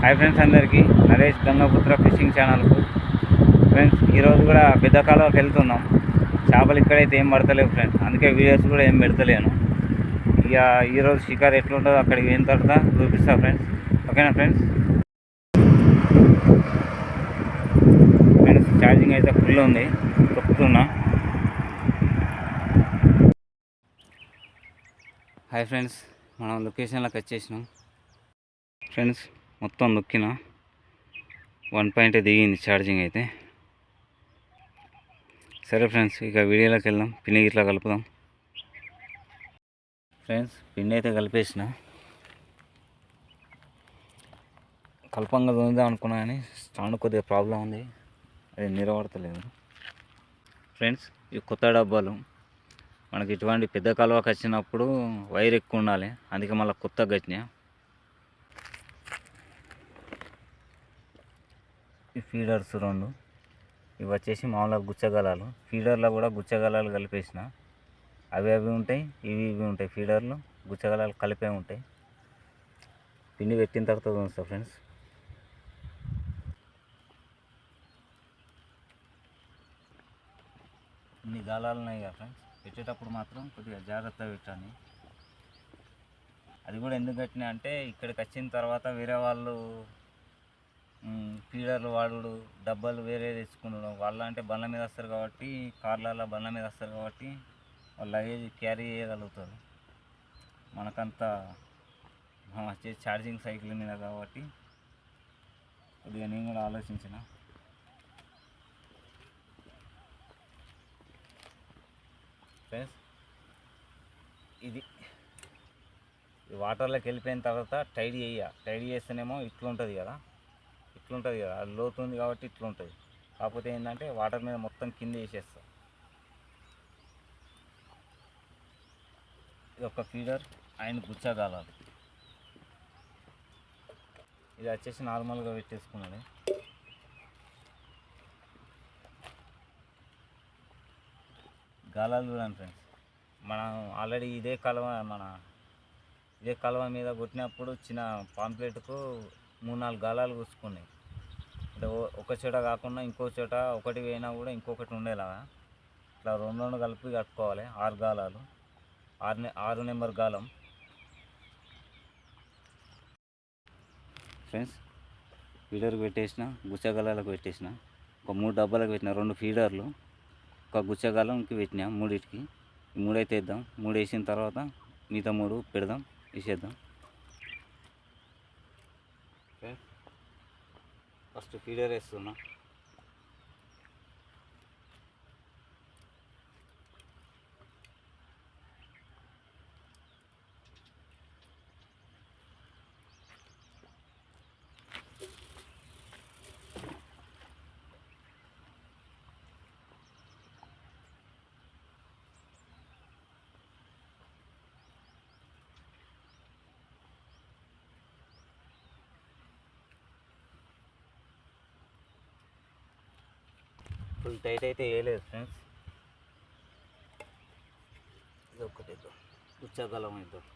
Hi friends, అందరికీ Naresh Gangaputra fishing ఛానల్కు friends. ఈరోజు కూడా పెద్ద కాలువకి వెళ్తున్నాం. చేపలు ఇక్కడైతే ఏం పడతలేవు ఫ్రెండ్స్, అందుకే వీడియోస్ కూడా ఏం పెడతలేను. ఇక ఈరోజు షికారు ఎట్లుంటుందో అక్కడికి పోయిన తర్వాత చూపిస్తా ఫ్రెండ్స్. ఓకేనా ఫ్రెండ్స్? ఫ్రెండ్స్, ఛార్జింగ్ అయితే ఫుల్ ఉంది, తొక్కుతున్నా. హాయ్ ఫ్రెండ్స్, మనం లొకేషన్లోకి వచ్చేసినాం ఫ్రెండ్స్. మొత్తం నొక్కిన 1 దిగింది ఛార్జింగ్ అయితే. సరే ఫ్రెండ్స్, ఇక వీడియోలోకి వెళ్దాం. పిండి ఇట్లా కలుపుదాం ఫ్రెండ్స్. పిండి అయితే కలిపేసిన, కలపంగా తోందాం అనుకున్నా కానీ స్టాండ్ కొద్దిగా ప్రాబ్లం ఉంది, అది నిలబడతలేదు ఫ్రెండ్స్. ఇవి కొత్త డబ్బాలు. మనకి ఇటువంటి పెద్ద కాలువకి వచ్చినప్పుడు వైర్ ఎక్కువ ఉండాలి, అందుకే మళ్ళీ కొత్తగా వచ్చినాయి. ఈ ఫీడర్స్ 2 ఇవి వచ్చేసి మామూలుగా గుచ్చగలాలు. ఫీడర్లో కూడా గుచ్చగలాలు కలిపేసిన. అవి ఉంటాయి, ఇవి ఉంటాయి. ఫీడర్లు గుచ్చగలాలు కలిపే ఉంటాయి. పిండి పెట్టిన తర్వాత చూస్తా ఫ్రెండ్స్. ఇన్ని గాలాలు ఉన్నాయి కదా ఫ్రెండ్స్, పెట్టేటప్పుడు మాత్రం కొద్దిగా జాగ్రత్తగా పెట్టండి. అది కూడా ఎందుకు కట్టినా అంటే ఇక్కడికి వచ్చిన తర్వాత వేరే వాళ్ళు ఫీడర్లు వాడు, డబ్బాలు వేరే తెచ్చుకున్నాడు. వాళ్ళు అంటే బండ్ల మీద వస్తారు కాబట్టి, కార్లలో బండ్ల మీద వస్తారు కాబట్టి వాళ్ళు లగేజ్ క్యారీ చేయగలుగుతారు. మనకంతా మనం వచ్చే ఛార్జింగ్ సైకిల్ మీద కాబట్టి కొద్దిగా నేను కూడా ఆలోచించిన. ఫ్రెండ్స్, ఇది వాటర్లోకి వెళ్ళిపోయిన తర్వాత టైడ్ చేస్తేనేమో ఇట్లుంటుంది కదా, అది లోతుంది కాబట్టి ఇట్లుంటుంది. కాకపోతే ఏంటంటే వాటర్ మీద మొత్తం కింద వేసేస్తా. ఇది ఒక ఫీడర్ ఆయన గుచ్చగాలాలి. ఇది వచ్చేసి నార్మల్గా పెట్టేసుకున్నది. గాలాలు చూడండి ఫ్రెండ్స్, మనం ఆల్రెడీ ఇదే కాలువ మీద కొట్టినప్పుడు చిన్న పాంప్లెట్కు 3-4 గాలాలు కూర్చుకున్నాయి. అంటే ఒక చోట కాకుండా ఇంకో చోట ఒకటి పోయినా కూడా ఇంకొకటి ఉండేలాగా ఇట్లా 2 కలిపి కట్టుకోవాలి. 6 గాలాలు, 6 నెంబర్ గాలం ఫ్రెండ్స్. ఫీడర్కి పెట్టేసిన, గుచ్చగాలకు పెట్టేసిన. ఒక 3 డబ్బాలకు పెట్టిన, 2 ఫీడర్లు, ఒక గుచ్చగాలంకి పెట్టిన. 3టికి 3 అయితే వేద్దాం. 3 వేసిన తర్వాత మిగతా 3 పెడదాం, వేసేద్దాం. ఫస్ట్ ఫీడర్ వేస్తున్నా. ఫుల్ టైట్ అయితే వేయలేదు ఫ్రెండ్స్. ఇది ఒక్కటి గుచ్చగలం అవుతుంది.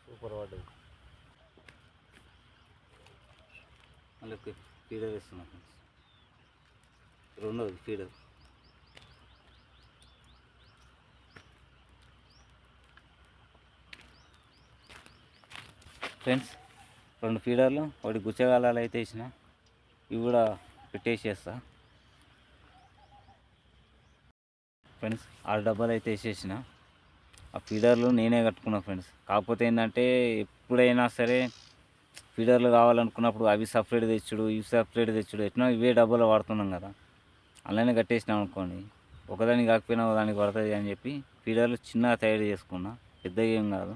సూపర్ పడ్డది. మళ్ళీ ఫీడర్ వేస్తున్నా ఫ్రెండ్స్. 2వ ఫీడర్. ఫ్రెండ్స్, 2 ఫీడర్లు, 1 గుచ్చగాలాలు అయితే వేసిన. ఇవి కూడా పెట్టేసేస్తా ఫ్రెండ్స్. 6 డబ్బాలు అయితే వేసేసిన. ఆ ఫీడర్లు నేనే కట్టుకున్నా ఫ్రెండ్స్. కాకపోతే ఏంటంటే ఎప్పుడైనా సరే ఫీడర్లు కావాలనుకున్నప్పుడు అవి సపరేట్ తెచ్చుడు, ఇవి సపరేట్ తెచ్చుడు, ఎట్లా ఇవే డబ్బాలు వాడుతున్నాం కదా, అలానే కట్టేసినాం అనుకోండి, ఒకదానికి కాకపోయినా ఒకదానికి పడుతుంది అని చెప్పి ఫీడర్లు చిన్నగా తయారు చేసుకున్నా. పెద్దగా ఏం కాదు.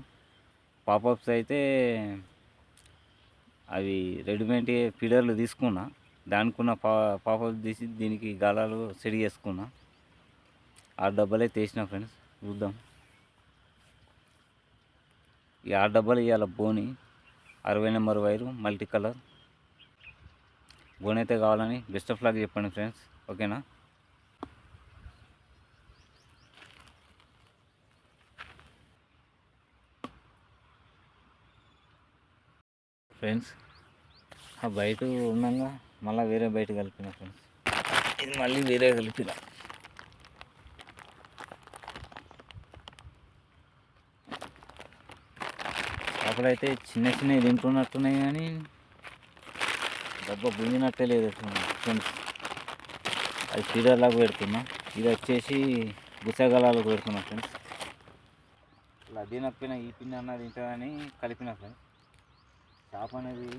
పాపప్స్ అయితే అవి రెడీమేడ్ ఫీడర్లు తీసుకున్నా. దానికి ఉన్న పాపప్స్ తీసి దీనికి గాలాలు సెట్ చేసుకున్నా. 6 డబ్బాలు అయితే వేసిన ఫ్రెండ్స్. చూద్దాం. ఈ 6 డబ్బాలు ఇవాళ బోని 60 number wire multi colour. Bone అయితే కావాలని బెస్ట్ ఆఫ్ లక్ చెప్పండి ఫ్రెండ్స్. ఓకేనా ఫ్రెండ్స్? ఆ బయట ఉండగా మళ్ళీ వేరే బయట కలిపిన ఫ్రెండ్స్. ఇది మళ్ళీ వేరే కలిపిన. చేపలైతే చిన్న చిన్నవి తింటున్నట్టున్నాయి కానీ దెబ్బ గుంజినట్టే లేదు ఫ్రెండ్స్. అది ఫీడర్లాగా పెడుతున్నా, ఇది వచ్చేసి గుచ్చగలాలకు పెడుతున్నా ఫ్రెండ్స్. ఇలా తినకపోయినా ఈ పిన్ అన్నది తింటుందని కలిపిన ఫ్రెండ్స్. చేప అనేది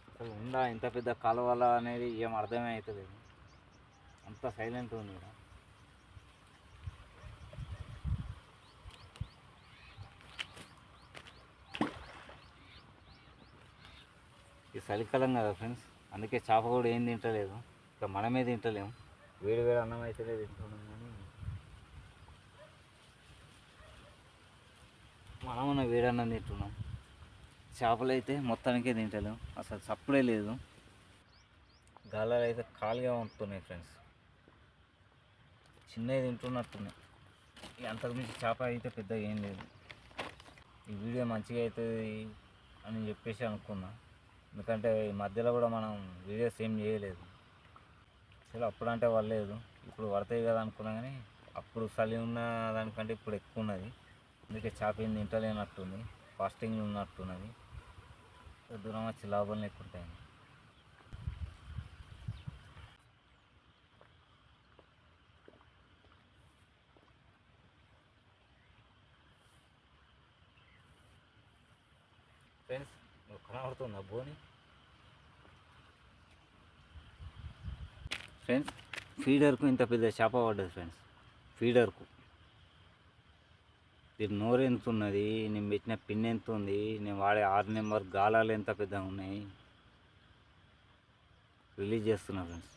అసలు ఉందా ఇంత పెద్ద కాలువల అనేది ఏం అర్థమే అవుతలేదు, అంత సైలెంట్ ఉంది ఇక్కడ. ఇది చలికాలం కదా ఫ్రెండ్స్, అందుకే చేప కూడా ఏం తింటలేదు. ఇక మనమే తింటలేము, వేడి వేడి అన్నం అయితే తింటున్నాం కానీ మనమన్న వేడి అన్నం తింటున్నాం. చేపలు అయితే మొత్తానికే తింటలేము, అసలు సప్పుడే లేదు. గాలాలు అయితే ఖాళీగా ఉంటున్నాయి ఫ్రెండ్స్, చిన్నవి తింటున్నట్టున్నాయి. అంతకుమించి చేప అయితే పెద్దగా ఏం లేదు. ఈ వీడియో మంచిగా అవుతుంది అని చెప్పేసి అనుకున్నా, ఎందుకంటే ఈ మధ్యలో కూడా మనం వీడియోస్ ఏం చేయలేదు. అసలు అప్పుడంటే పడలేదు, ఇప్పుడు పడతాయి కదా అనుకున్నా కానీ అప్పుడు చలి ఉన్న దానికంటే ఇప్పుడు ఎక్కువ ఉన్నది. అందుకే చేప ఏం తింటలేనట్టుంది, ఫాస్టింగ్ ఉన్నట్టున్నది. దూరం వచ్చి లాభం లేకుంటాయి. ఫ్రెండ్స్ కనబడుతుందా బోని? ఫ్రెండ్స్ ఫీడర్కు ఇంత పెద్ద చేప పడ్డది ఫ్రెండ్స్. ఫీడర్కు దీని నోరు ఎంత ఉన్నది, నేను పెట్టిన పిన్ ఎంత ఉంది, నేను వాడే 6 నెంబర్ గాలాలు ఎంత పెద్దగా ఉన్నాయి, రిలీజ్ చేస్తున్నా ఫ్రెండ్స్.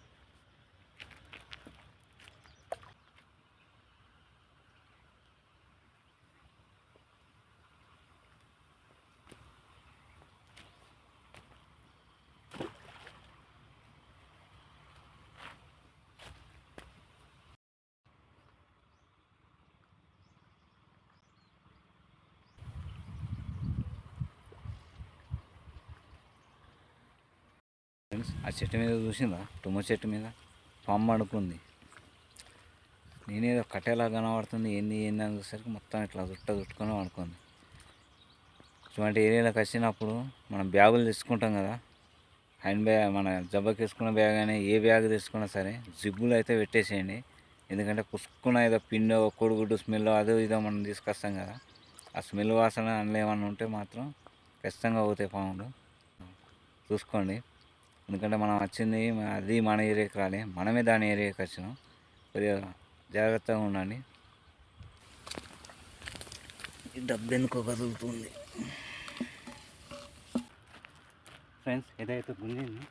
ఫ్రెండ్స్ ఆ చెట్టు మీద చూసిందా, తుమ్మ చెట్టు మీద పాము అనుకుంది. నేనేదో కట్టేలా కనబడుతుంది, ఏంది ఏంది అని చూసరికి మొత్తం ఇట్లా చుట్టుకొని అనుకుంది. ఇటువంటి ఏరియాలకు వచ్చినప్పుడు మనం బ్యాగులు తీసుకుంటాం కదా, హ్యాండ్ బ్యాగ్, మన జబ్బకి వేసుకున్న బ్యాగ్ కానీ ఏ బ్యాగ్ తీసుకున్నా సరే జిబ్బులు అయితే పెట్టేసేయండి. ఎందుకంటే పుసుక్కున ఏదో పిండో కోడిగుడ్డు స్మెల్ అదో ఇదో మనం తీసుకొస్తాం కదా, ఆ స్మెల్ వాసన అందులో ఏమన్నా ఉంటే మాత్రం ఖచ్చితంగా పోతాయి పాములు. చూసుకోండి, ఎందుకంటే మనం వచ్చింది అది మన ఏరియాకి రాలే, మనమే దాని ఏరియాకి వచ్చినాం. కొద్దిగా జాగ్రత్తగా ఉండండి. ఈ డబ్బు ఎందుకో కదులుతుంది ఫ్రెండ్స్, ఏదైతే గుంజింది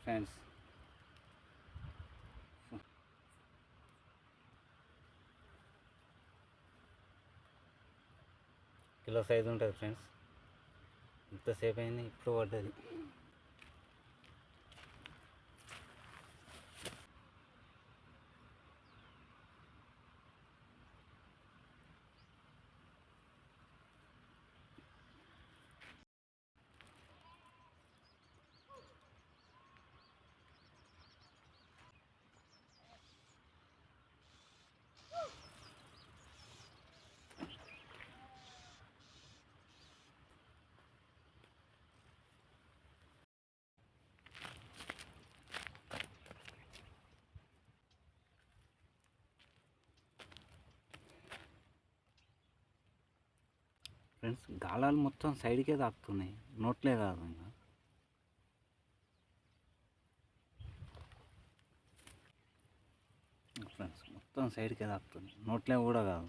ఫ్రెండ్స్. కిలో సైజు ఉంటుంది ఫ్రెండ్స్. ఇంతసేపు అయింది, ఇప్పుడు పడ్డది. ఫ్రెండ్స్ గాలాలు మొత్తం సైడ్కే తాకుతున్నాయి, నోట్లే కాదు ఇంకా. ఫ్రెండ్స్ మొత్తం సైడ్కే తాకుతుంది, నోట్లే కూడా కాదు.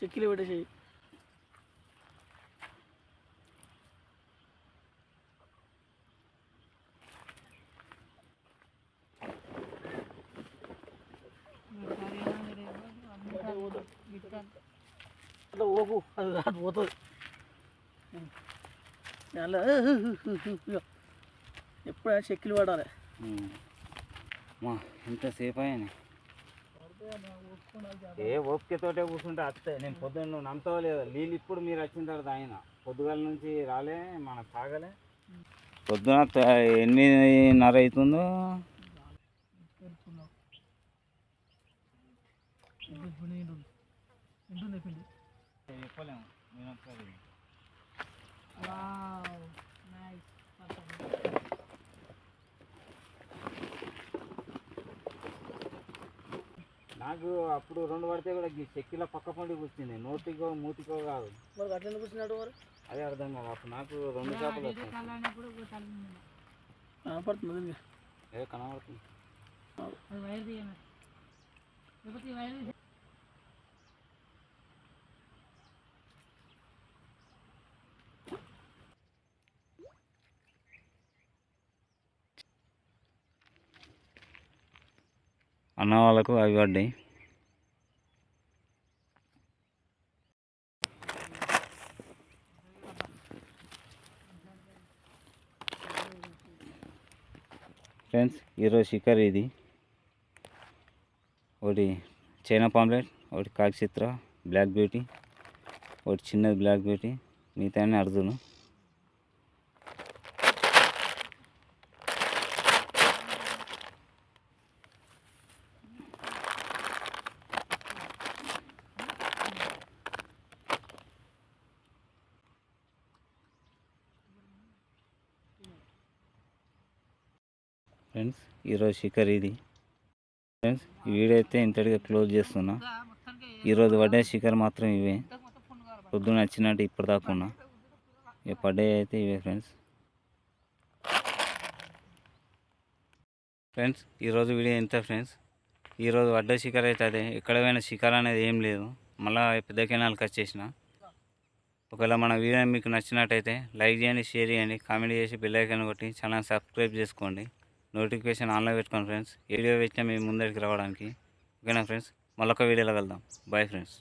చెక్కిలు పెట్టేసి ఇట్లా ఓకు అది రాదు పోతుంది. ఎప్పుడైనా చెక్కిలు పడాలి. మా ఎంతసేపు అయ్యాను ఏ ఓపికతోటే కూర్చుంటే వస్తాయి. నేను పొద్దున్న నువ్వు నమ్మతావో లేదు, నీళ్ళు ఇప్పుడు మీరు వచ్చిన తర్వాత ఆయన పొద్దుగాల నుంచి రాలే, మనకు తాగలే. పొద్దున 8:30 అవుతుందో. చెప్పలేము నేను ఒకసారి. నాకు అప్పుడు 2 పడితే కూడా చెక్కిలో పక్క పండి కూర్చుంది, నోటికో మూతికో కాదు. మరి అట్లా కూర్చున్నాడు మరి అదే అర్థం కాదు. అప్పుడు నాకు 2 చేపలు వస్తాయి. కనపడుతుంది ఏ కనబడుతుంది. అన్న వాళ్ళకు అవి పడ్డాయి. ఫ్రెండ్స్ ఈరోజు షికారు ఇది. ఒకటి చైనా పాంప్లెట్, ఒకటి కాకచిత్ర బ్లాక్ బ్యూటీ, ఒకటి చిన్నది బ్లాక్ బ్యూటీ, మిగతా అర్జును. ఫ్రెండ్స్ ఈరోజు షికారు ఇది. ఫ్రెండ్స్ ఈ వీడియో అయితే ఇంతటిగా క్లోజ్ చేస్తున్నా. ఈరోజు పడ్డే షికారు మాత్రం ఇవే. పొద్దున్న వచ్చినట్టు ఇప్పుడు దాకా ఉన్నా. ఇక పడ్డే అయితే ఇవే ఫ్రెండ్స్. ఫ్రెండ్స్ ఈరోజు వీడియో ఎంత ఫ్రెండ్స్. ఈరోజు పడ్డ షికారు అయితే అదే, ఎక్కడ పోయిన షికారు అనేది ఏం లేదు. మళ్ళీ పెద్ద కెనాల్కి వచ్చేసిన. ఒకవేళ మన వీడియో మీకు నచ్చినట్టయితే లైక్ చేయండి, షేర్ చేయండి, కామెంట్ చేసి బెల్ ఐకాన్ కొట్టి ఛానల్ సబ్స్క్రైబ్ చేసుకోండి. నోటిఫికేషన్ ఆన్లో పెట్టుకోండి ఫ్రెండ్స్, వీడియో పెట్టినా మేము ముందరికి రావడానికి. ఓకేనా ఫ్రెండ్స్, మళ్ళొక వీడియోలో కలుద్దాం. Bye friends.